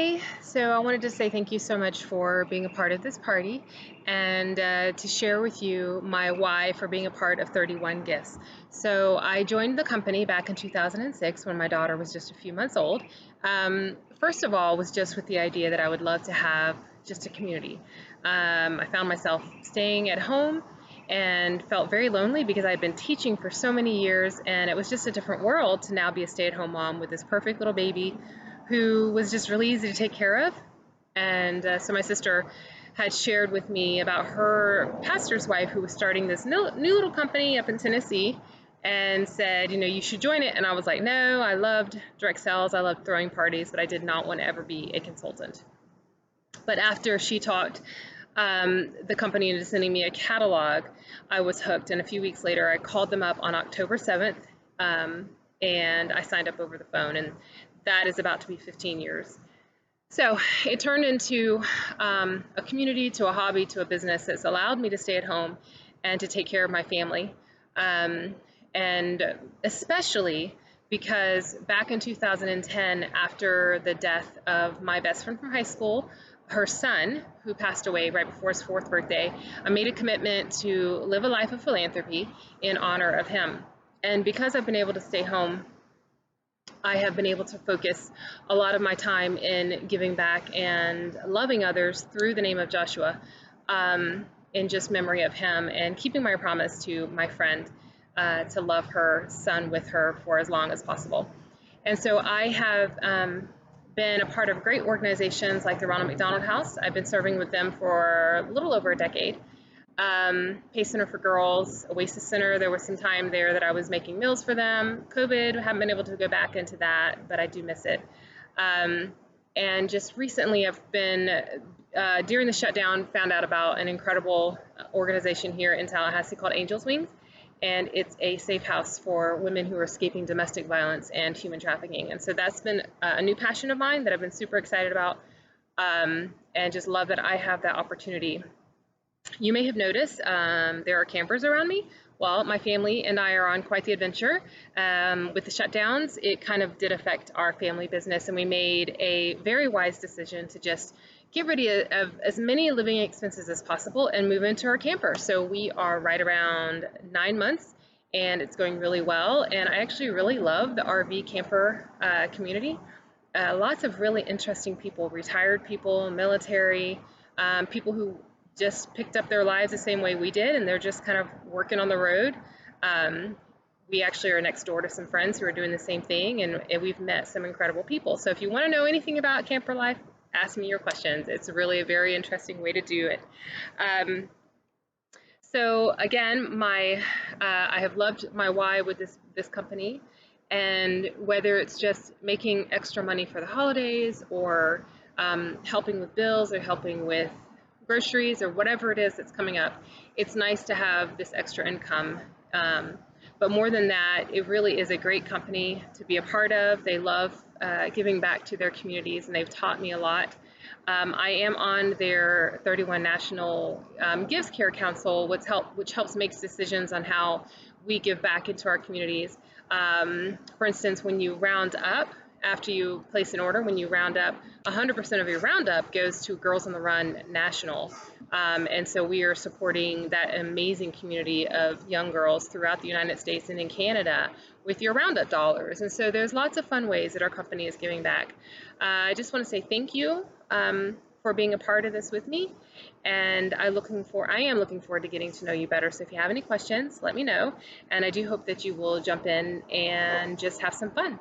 Hey, so I wanted to say thank you so much for being a part of this party and to share with you my why for being a part of 31 Gifts. So I joined the company back in 2006 when my daughter was just a few months old. First of all, was just with the idea that I would love to have just a community. I found myself staying at home and felt very lonely because I'd been teaching for so many years, and it was just a different world to now be a stay-at-home mom with this perfect little baby who was just really easy to take care of. And so my sister had shared with me about her pastor's wife who was starting this new little company up in Tennessee and said, you should join it. And I was like, no, I loved direct sales. I loved throwing parties, but I did not want to ever be a consultant. But after she talked the company into sending me a catalog, I was hooked. And a few weeks later, I called them up on October 7th, and I signed up over the phone. And that is about to be 15 years. So it turned into a community, to a hobby, to a business that's allowed me to stay at home and to take care of my family. And especially because back in 2010, after the death of my best friend from high school, her son, who passed away right before his 4th birthday, I made a commitment to live a life of philanthropy in honor of him. And because I've been able to stay home, I have been able to focus a lot of my time in giving back and loving others through the name of Joshua, in just memory of him, and keeping my promise to my friend to love her son with her for as long as possible. And so I have been a part of great organizations like the Ronald McDonald House. I've been serving with them for a little over a decade. Pace Center for Girls, Oasis Center. There was some time there that I was making meals for them. COVID, haven't been able to go back into that, but I do miss it. And just recently I've been, during the shutdown, found out about an incredible organization here in Tallahassee called Angels Wings. And it's a safe house for women who are escaping domestic violence and human trafficking. And so that's been a new passion of mine that I've been super excited about, and just love that I have that opportunity. You may have noticed there are campers around me. Well, my family and I are on quite the adventure. With the shutdowns, it kind of did affect our family business, and we made a very wise decision to just get rid of as many living expenses as possible and move into our camper. So we are right around 9 months, and it's going really well. And I actually really love the RV camper community. Lots of really interesting people, retired people, military, people who just picked up their lives the same way we did, and they're just kind of working on the road. We actually are next door to some friends who are doing the same thing, and we've met some incredible people. So if you want to know anything about camper life, ask me your questions. It's really a very interesting way to do it. So again, I have loved my why with this company, and whether it's just making extra money for the holidays, or helping with bills, or helping with groceries, or whatever it is that's coming up, it's nice to have this extra income. But more than that, it really is a great company to be a part of. They love giving back to their communities, and they've taught me a lot. I am on their 31 National Gives Care Council, which helps make decisions on how we give back into our communities. For instance, when you round up, after you place an order, when you round up, 100% of your roundup goes to Girls on the Run National. And so we are supporting that amazing community of young girls throughout the United States and in Canada with your roundup dollars. And so there's lots of fun ways that our company is giving back. I just want to say thank you for being a part of this with me. And I am looking forward to getting to know you better. So if you have any questions, let me know. And I do hope that you will jump in and just have some fun.